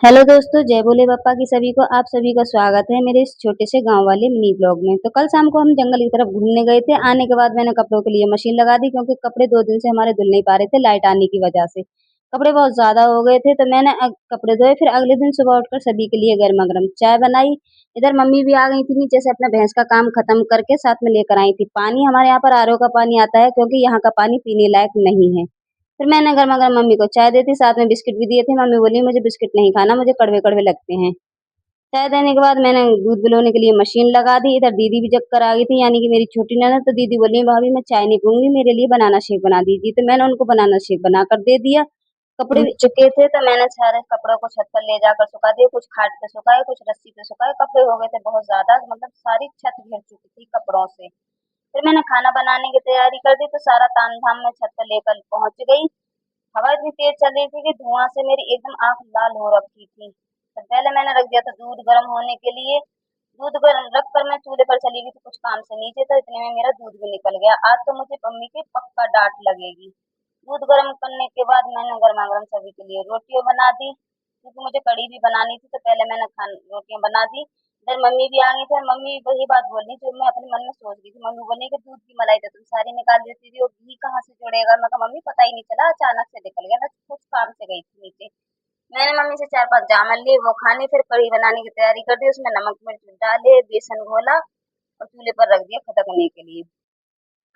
Hello दोस्तों, जय भोले बापा की सभी को। आप सभी का स्वागत है मेरे इस छोटे से गांव वाले मिनी ब्लॉग में। तो कल शाम को हम जंगल की तरफ घूमने गए थे। आने के बाद मैंने कपड़ों के लिए मशीन लगा दी, क्योंकि कपड़े 2 दिन से हमारे धुल नहीं पा रहे थे लाइट आने की वजह से। कपड़े बहुत ज्यादा हो गए थे, तो मैंने कपड़े धोए। फिर अगले दिन सुबह उठकर सभी के लिए गर्मा गर्म चाय बनाई। इधर मम्मी भी आ गई थी नीचे से अपना भैंस का काम खत्म करके, साथ में लेकर आई थी पानी। हमारे यहाँ पर आरओ का पानी आता है, क्योंकि यहाँ का पानी पीने लायक नहीं है। फिर मैंने गरमा-गरम मम्मी को चाय दी थी, साथ में बिस्किट भी दिए थे। मम्मी बोली मुझे बिस्किट नहीं खाना, मुझे कड़वे-कड़वे लगते हैं। चाय देने के बाद मैंने दूध पिलोने के लिए मशीन लगा दी। इधर दीदी भी जग कर आ गई थी, यानी कि मेरी छोटी ननद। तो दीदी बोली भाभी मैं चाय नहीं पीऊँगी, मेरे लिए बनाना शेक बना दीजिए। तो मैंने उनको बनाना शेक बनाकर दे दिया। कपड़े भी चुके थे, तो मैंने सारे कपड़ों को छत पर ले जाकर सुखा दिए। कुछ खाट पे सुखाए, कुछ रस्सी पे सुखाए। कपड़े हो गए थे बहुत ज़्यादा, मतलब सारी छत घिर चुकी थी कपड़ों से। फिर मैंने खाना बनाने की तैयारी कर दी, तो सारा तामझाम मैं छत पर लेकर पहुँच गई। हवा इतनी तेज चल रही थी कि धुआं से मेरी एकदम आंख लाल हो रखी थी। तो पहले मैंने रख दिया था दूध गर्म होने के लिए। दूध गर्म रख कर मैं चूल्हे पर चली गई थी कुछ काम से नीचे, तो इतने में मेरा दूध भी निकल गया। आज तो मुझे मम्मी की पक्का डांट लगेगी। दूध गर्म करने के बाद मैंने गर्मा गर्म सभी के लिए रोटियां बना दी, क्योंकि मुझे कढ़ी भी बनानी थी। तो पहले मैंने खान रोटियां बना दी। इधर मम्मी भी आ गई थी। मम्मी वही बात बोल रही जो मैं अपने मन में सोच रही थी। मम्मी बोली कि दूध की मलाई तो तुम सारी निकाल देती थी, और घी कहाँ से जुड़ेगा। मैं कहा मम्मी पता ही नहीं चला, अचानक से निकल गया, मैं कुछ काम से गई थी नीचे। मैंने मम्मी से 4-5 जामुन लिए, वो खाने। फिर कढ़ी बनाने की तैयारी कर दी। उसमें नमक मिर्च डाले, बेसन घोला और चूल्हे पर रख दिया खदकने के लिए।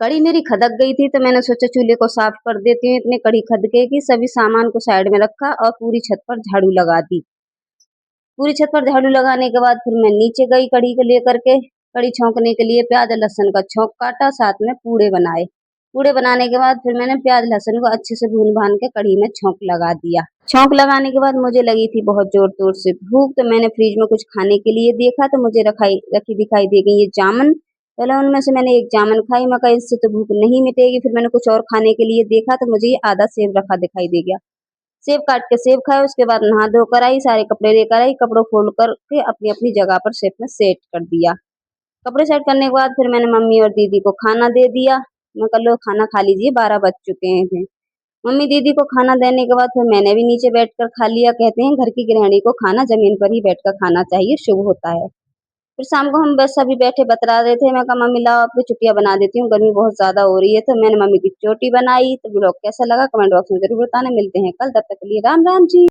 कढ़ी मेरी खदक गई थी, तो मैंने सोचा चूल्हे को साफ कर देती हूँ। इतने कढ़ी खदके कि सभी सामान को साइड में रखा और पूरी छत पर झाड़ू लगा दी। पूरी छत पर झाड़ू लगाने के बाद फिर मैं नीचे गई कढ़ी को लेकर के। कढ़ी छौंकने के लिए प्याज लहसुन का छौंक काटा, साथ में पूड़े बनाए। पूड़े बनाने के बाद फिर मैंने प्याज लहसुन को अच्छे से भून भान के कढ़ी में छौंक लगा दिया। छौंक लगाने के बाद मुझे लगी थी बहुत जोर तोर से भूख, तो मैंने फ्रिज में कुछ खाने के लिए देखा, तो मुझे रखी दिखाई दे गई ये जामुन। पहले उनमें से मैंने एक जामुन खाई। मैं कहा इससे तो भूख नहीं मिटेगी। फिर मैंने कुछ और खाने के लिए देखा, तो मुझे ये आधा सेब रखा दिखाई दे गया। सेब काट के सेब खाए। उसके बाद नहा धोकर आई, सारे कपड़े लेकर आई। कपड़ों खोल कर के अपनी अपनी जगह पर शेप में सेट कर दिया। कपड़े सेट करने के बाद फिर मैंने मम्मी और दीदी को खाना दे दिया। मैं कल लो खाना खा लीजिए, 12 बज चुके हैं। मम्मी दीदी को खाना देने के बाद फिर मैंने भी नीचे बैठकर खा लिया। कहते हैं घर की गृहिणी को खाना जमीन पर ही बैठकर खाना चाहिए, शुभ होता है। फिर शाम को हम बस सभी बैठे बतरा रहे थे। मैं कहा मम्मी लाओ आपकी चुटिया बना देती हूँ, गर्मी बहुत ज्यादा हो रही है। तो मैंने मम्मी की चोटी बनाई। तो ब्लॉग कैसा लगा कमेंट बॉक्स में जरूर बताना। मिलते हैं कल, तब तक के लिए राम राम जी।